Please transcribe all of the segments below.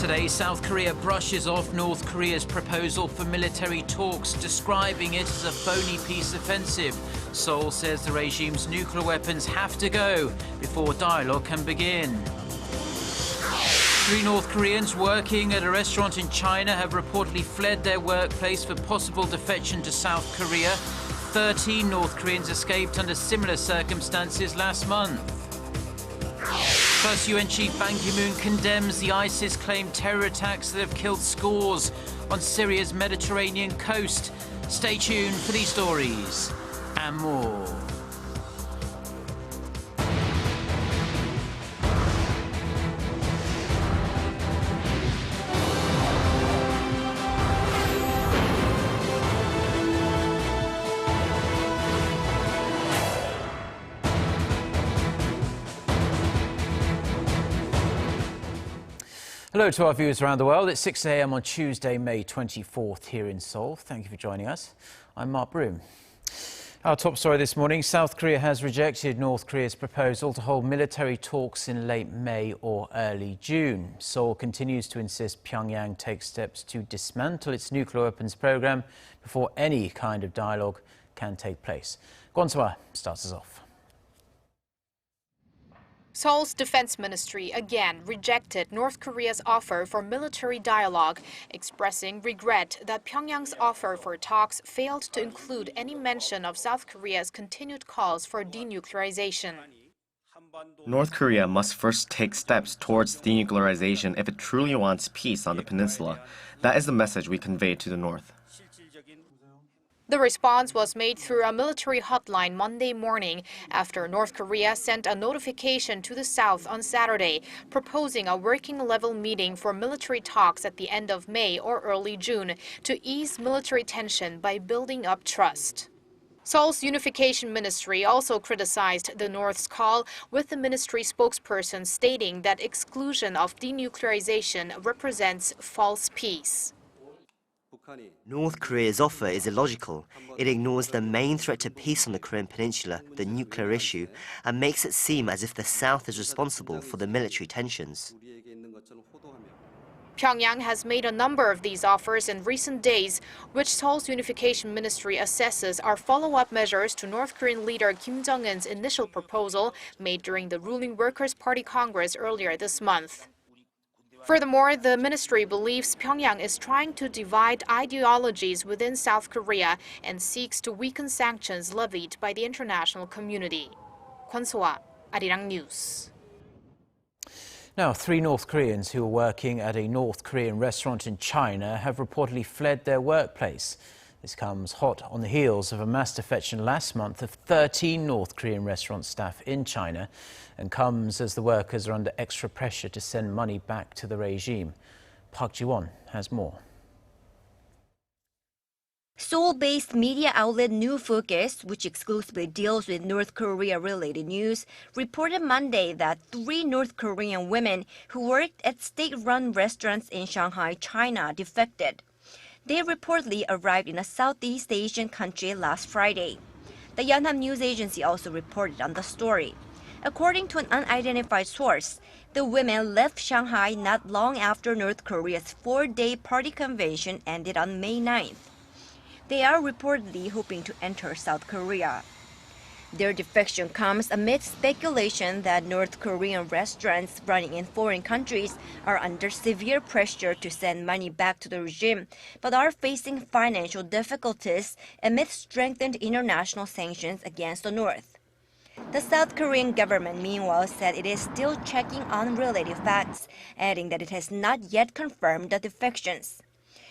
Today, South Korea brushes off North Korea's proposal for military talks, describing it as a phony peace offensive. Seoul says the regime's nuclear weapons have to go before dialogue can begin. 3 North Koreans working at a restaurant in China have reportedly fled their workplace for possible defection to South Korea. 13 North Koreans escaped under similar circumstances last month. First UN Chief Ban Ki-moon condemns the ISIS-claimed terror attacks that have killed scores on Syria's Mediterranean coast. Stay tuned for these stories and more. Hello to our viewers around the world. It's 6 a.m. on Tuesday, May 24th here in Seoul. Thank you for joining us. I'm Mark Broom. Our top story this morning, South Korea has rejected North Korea's proposal to hold military talks in late May or early June. Seoul continues to insist Pyongyang take steps to dismantle its nuclear weapons program before any kind of dialogue can take place. Geunhye starts us off. Seoul's defense ministry again rejected North Korea's offer for military dialogue, expressing regret that Pyongyang's offer for talks failed to include any mention of South Korea's continued calls for denuclearization. North Korea must first take steps towards denuclearization if it truly wants peace on the peninsula. That is the message we conveyed to the North. The response was made through a military hotline Monday morning after North Korea sent a notification to the South on Saturday, proposing a working-level meeting for military talks at the end of May or early June to ease military tension by building up trust. Seoul's Unification Ministry also criticized the North's call, with the ministry spokesperson stating that exclusion of denuclearization represents false peace. North Korea's offer is illogical. It ignores the main threat to peace on the Korean peninsula, the nuclear issue, and makes it seem as if the South is responsible for the military tensions. Pyongyang has made a number of these offers in recent days, which Seoul's Unification Ministry assesses are follow-up measures to North Korean leader Kim Jong-un's initial proposal made during the ruling Workers' Party Congress earlier this month. Furthermore, the ministry believes Pyongyang is trying to divide ideologies within South Korea and seeks to weaken sanctions levied by the international community. Geunhye, Arirang News. Now, 3 North Koreans who were working at a North Korean restaurant in China have reportedly fled their workplace. This comes hot on the heels of a mass defection last month of 13 North Korean restaurant staff in China, and comes as the workers are under extra pressure to send money back to the regime. Park Ji-won has more. Seoul-based media outlet New Focus, which exclusively deals with North Korea-related news, reported Monday that 3 North Korean women who worked at state-run restaurants in Shanghai, China, defected. They reportedly arrived in a Southeast Asian country last Friday. The Geunhye news agency also reported on the story. According to an unidentified source, the women left Shanghai not long after North Korea's 4-day party convention ended on May 9th. They are reportedly hoping to enter South Korea. Their defection comes amid speculation that North Korean restaurants running in foreign countries are under severe pressure to send money back to the regime, but are facing financial difficulties amid strengthened international sanctions against the North. The South Korean government, meanwhile, said it is still checking on related facts, adding that it has not yet confirmed the defections.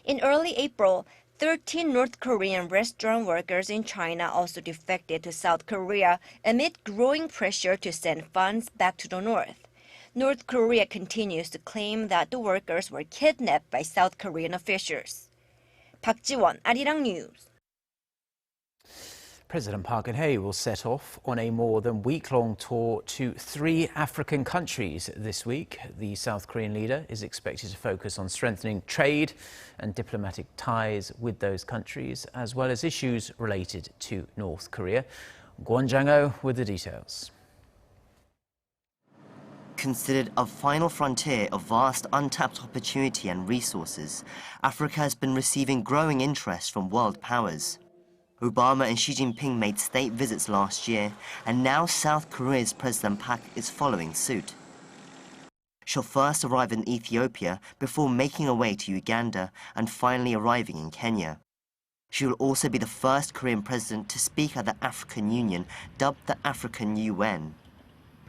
In early April, 13 North Korean restaurant workers in China also defected to South Korea amid growing pressure to send funds back to the North. North Korea continues to claim that the workers were kidnapped by South Korean officials. Park Ji-won, Arirang News. President Park Geunhye will set off on a more than week-long tour to 3 African countries this week. The South Korean leader is expected to focus on strengthening trade and diplomatic ties with those countries, as well as issues related to North Korea. Gwon Jang-oh with the details. Considered a final frontier of vast untapped opportunity and resources, Africa has been receiving growing interest from world powers. Obama and Xi Jinping made state visits last year, and now South Korea's President Park is following suit. She'll first arrive in Ethiopia before making her way to Uganda and finally arriving in Kenya. She will also be the first Korean president to speak at the African Union, dubbed the African UN.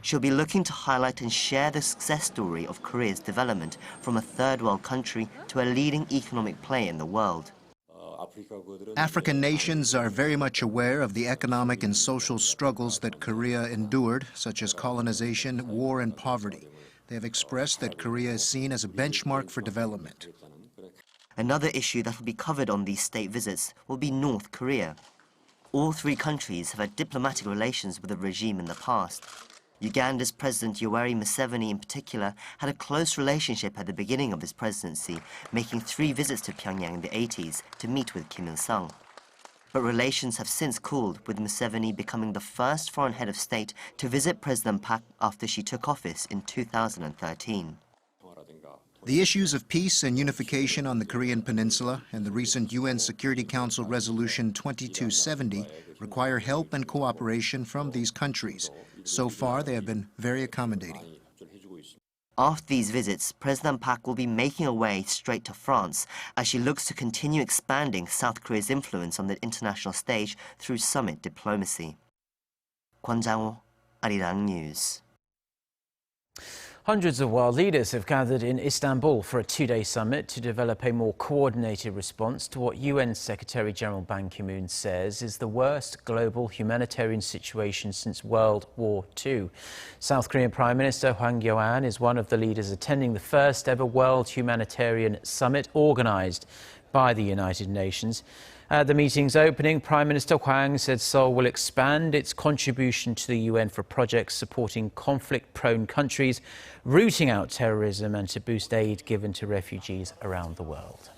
She'll be looking to highlight and share the success story of Korea's development from a third world country to a leading economic player in the world. African nations are very much aware of the economic and social struggles that Korea endured, such as colonization, war, and poverty. They have expressed that Korea is seen as a benchmark for development. Another issue that will be covered on these state visits will be North Korea. All three countries have had diplomatic relations with the regime in the past. Uganda's President Yoweri Museveni in particular had a close relationship at the beginning of his presidency, making 3 visits to Pyongyang in the 80s to meet with Kim Il-sung. But relations have since cooled, with Museveni becoming the first foreign head of state to visit President Park after she took office in 2013. The issues of peace and unification on the Korean Peninsula and the recent UN Security Council Resolution 2270 require help and cooperation from these countries. So far, they have been very accommodating. After these visits, President Park will be making her way straight to France as she looks to continue expanding South Korea's influence on the international stage through summit diplomacy. Kwon Jang-ho, Arirang News. Hundreds of world leaders have gathered in Istanbul for a 2-day summit to develop a more coordinated response to what UN Secretary-General Ban Ki-moon says is the worst global humanitarian situation since World War II. South Korean Prime Minister Hwang Kyo-ahn is one of the leaders attending the first ever World Humanitarian Summit organised by the United Nations. At the meeting's opening, Prime Minister Hwang said Seoul will expand its contribution to the UN for projects supporting conflict-prone countries, rooting out terrorism and to boost aid given to refugees around the world.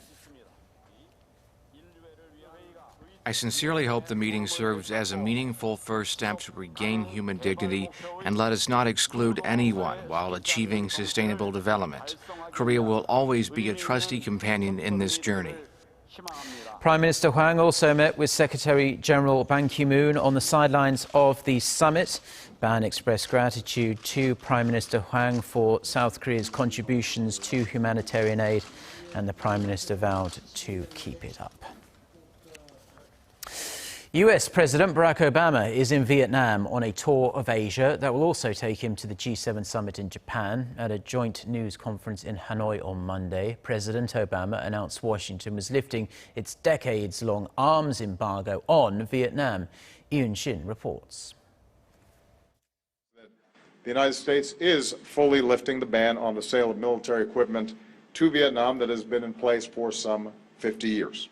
I sincerely hope the meeting serves as a meaningful first step to regain human dignity and let us not exclude anyone while achieving sustainable development. Korea will always be a trusty companion in this journey. Prime Minister Hwang also met with Secretary-General Ban Ki-moon on the sidelines of the summit. Ban expressed gratitude to Prime Minister Hwang for South Korea's contributions to humanitarian aid, and the Prime Minister vowed to keep it up. US President Barack Obama is in Vietnam on a tour of Asia that will also take him to the G7 summit in Japan. At a joint news conference in Hanoi on Monday, President Obama announced Washington was lifting its decades-long arms embargo on Vietnam. Yoon Shin reports. The United States is fully lifting the ban on the sale of military equipment to Vietnam that has been in place for some 50 years.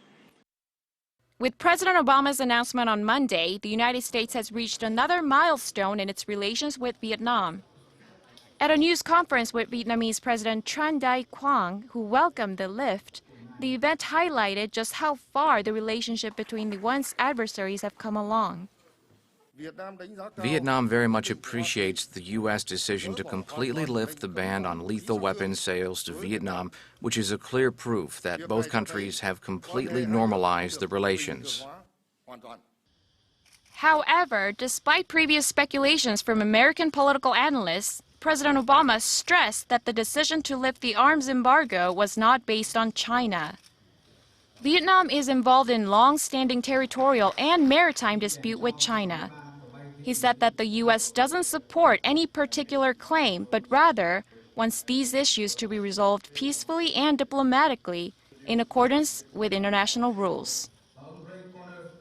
With President Obama's announcement on Monday, the United States has reached another milestone in its relations with Vietnam. At a news conference with Vietnamese President Tran Dai Quang, who welcomed the lift, the event highlighted just how far the relationship between the once adversaries have come along. Vietnam very much appreciates the U.S. decision to completely lift the ban on lethal weapons sales to Vietnam, which is a clear proof that both countries have completely normalized the relations. However, despite previous speculations from American political analysts, President Obama stressed that the decision to lift the arms embargo was not based on China. Vietnam is involved in long-standing territorial and maritime dispute with China. He said that the U.S. doesn't support any particular claim, but rather wants these issues to be resolved peacefully and diplomatically in accordance with international rules.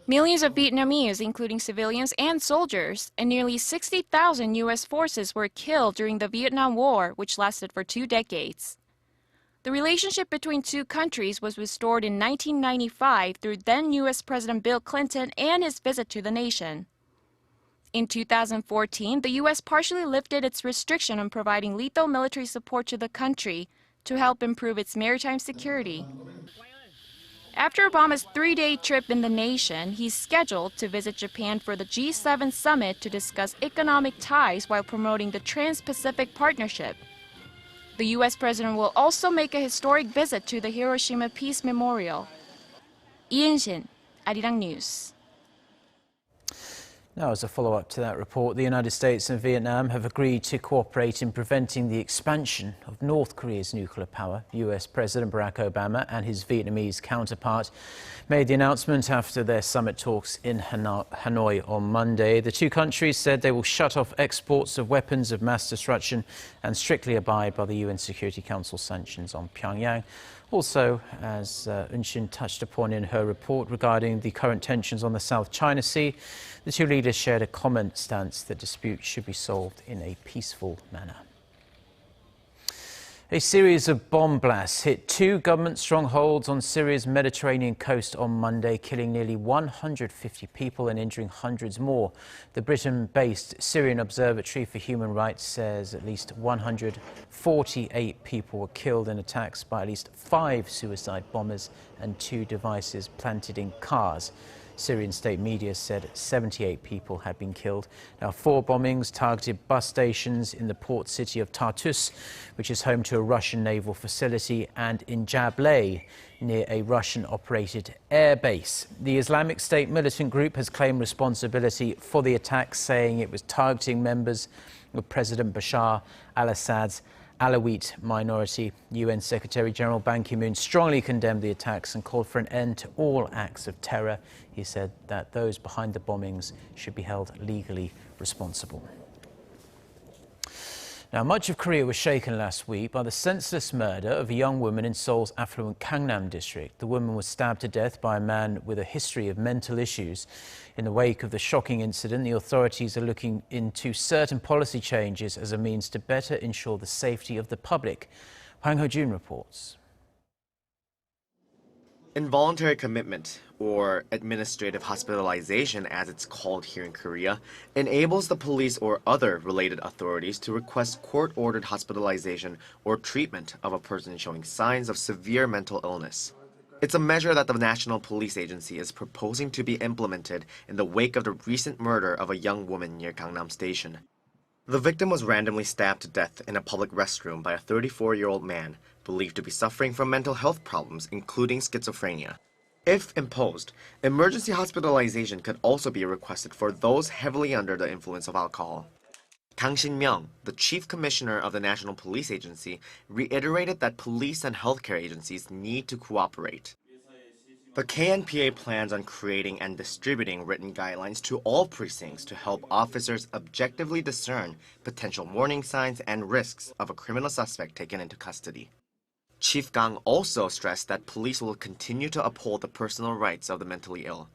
Millions of Vietnamese, including civilians and soldiers, and nearly 60,000 U.S. forces were killed during the Vietnam War, which lasted for 2 decades. The relationship between two countries was restored in 1995 through then U.S. President Bill Clinton and his visit to the nation. In 2014, the U.S. partially lifted its restriction on providing lethal military support to the country to help improve its maritime security. After Obama's 3-day trip in the nation, he's scheduled to visit Japan for the G7 summit to discuss economic ties while promoting the Trans-Pacific Partnership. The U.S. president will also make a historic visit to the Hiroshima Peace Memorial. Lee In-shin, Arirang News. Now, as a follow-up to that report, the United States and Vietnam have agreed to cooperate in preventing the expansion of North Korea's nuclear power. US President Barack Obama and his Vietnamese counterpart made the announcement after their summit talks in Hanoi on Monday. The two countries said they will shut off exports of weapons of mass destruction and strictly abide by the UN Security Council sanctions on Pyongyang. Also, as In-shin touched upon in her report regarding the current tensions on the South China Sea, the two leaders shared a common stance that disputes should be solved in a peaceful manner. A series of bomb blasts hit two government strongholds on Syria's Mediterranean coast on Monday, killing nearly 150 people and injuring hundreds more. The Britain-based Syrian Observatory for Human Rights says at least 148 people were killed in attacks by at least 5 suicide bombers and 2 devices planted in cars. Syrian state media said 78 people had been killed. Now, 4 bombings targeted bus stations in the port city of Tartus, which is home to a Russian naval facility, and in Jableh, near a Russian-operated air base. The Islamic State militant group has claimed responsibility for the attacks, saying it was targeting members of President Bashar al-Assad's Alawite minority. UN Secretary-General Ban Ki-moon strongly condemned the attacks and called for an end to all acts of terror. He said that those behind the bombings should be held legally responsible. Now, much of Korea was shaken last week by the senseless murder of a young woman in Seoul's affluent Gangnam district. The woman was stabbed to death by a man with a history of mental issues. In the wake of the shocking incident, the authorities are looking into certain policy changes as a means to better ensure the safety of the public. Hwang Ho-jun reports. Involuntary commitment, or administrative hospitalization as it's called here in Korea, enables the police or other related authorities to request court-ordered hospitalization or treatment of a person showing signs of severe mental illness. It's a measure that the National Police Agency is proposing to be implemented in the wake of the recent murder of a young woman near Gangnam Station. The victim was randomly stabbed to death in a public restroom by a 34-year-old man, believed to be suffering from mental health problems, including schizophrenia. If imposed, emergency hospitalization could also be requested for those heavily under the influence of alcohol. Kang Shin-myung, the chief commissioner of the National Police Agency, reiterated that police and healthcare agencies need to cooperate. The KNPA plans on creating and distributing written guidelines to all precincts to help officers objectively discern potential warning signs and risks of a criminal suspect taken into custody. Chief Kang also stressed that police will continue to uphold the personal rights of the mentally ill.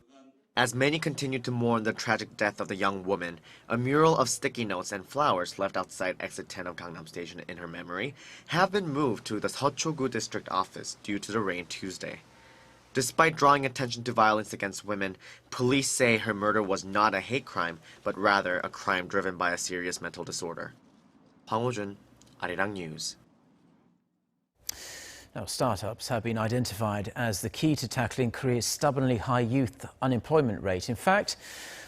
As many continue to mourn the tragic death of the young woman, a mural of sticky notes and flowers left outside exit 10 of Gangnam Station in her memory have been moved to the Seocho-gu district office due to the rain Tuesday. Despite drawing attention to violence against women, police say her murder was not a hate crime, but rather a crime driven by a serious mental disorder. Hwang Ho-jun, Arirang News. Now, startups have been identified as the key to tackling Korea's stubbornly high youth unemployment rate. In fact,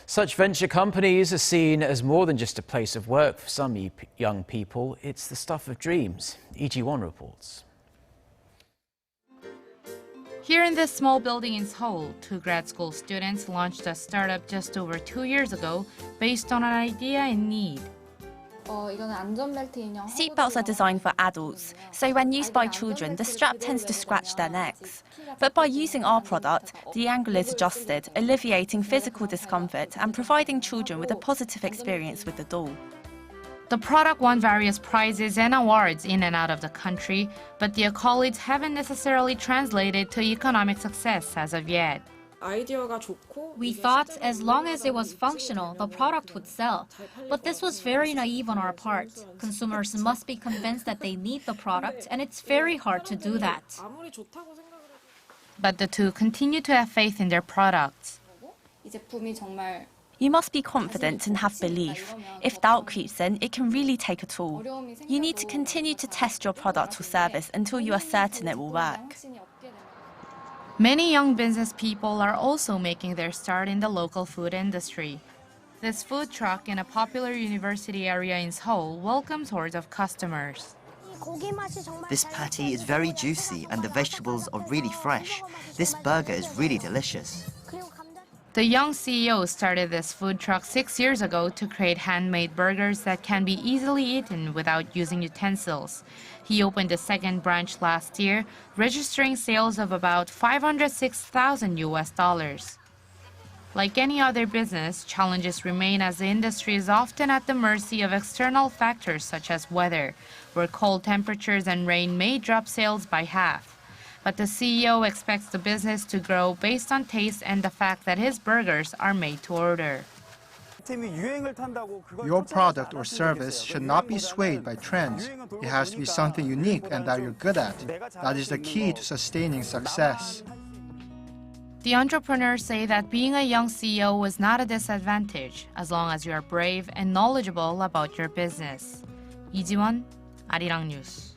such venture companies are seen as more than just a place of work for some young people. It's the stuff of dreams. EG1 reports. Here in this small building in Seoul, 2 grad school students launched a startup just over 2 years ago based on an idea and need. Seatbelts are designed for adults, so when used by children, the strap tends to scratch their necks. But by using our product, the angle is adjusted, alleviating physical discomfort and providing children with a positive experience with the doll. The product won various prizes and awards in and out of the country, but the accolades haven't necessarily translated to economic success as of yet. We thought as long as it was functional, the product would sell. But this was very naive on our part. Consumers must be convinced that they need the product, and it's very hard to do that. But the two continue to have faith in their products. You must be confident and have belief. If doubt creeps in, it can really take a toll. You need to continue to test your product or service until you are certain it will work. Many young business people are also making their start in the local food industry. This food truck in a popular university area in Seoul welcomes hordes of customers. This patty is very juicy and the vegetables are really fresh. This burger is really delicious. The young CEO started this food truck 6 years ago to create handmade burgers that can be easily eaten without using utensils. He opened a second branch last year, registering sales of about $506,000. Like any other business, challenges remain as the industry is often at the mercy of external factors such as weather, where cold temperatures and rain may drop sales by half. But the CEO expects the business to grow based on taste and the fact that his burgers are made to order. Your product or service should not be swayed by trends. It has to be something unique and that you're good at. That is the key to sustaining success. The entrepreneurs say that being a young CEO is not a disadvantage as long as you are brave and knowledgeable about your business. 이지원, 아리랑 뉴스.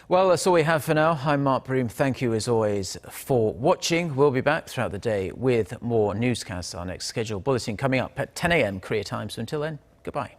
Well, that's all we have for now. I'm Mark Broom. Thank you, as always, for watching. We'll be back throughout the day with more newscasts. Our next scheduled bulletin coming up at 10 a.m. Korea time. So until then, goodbye.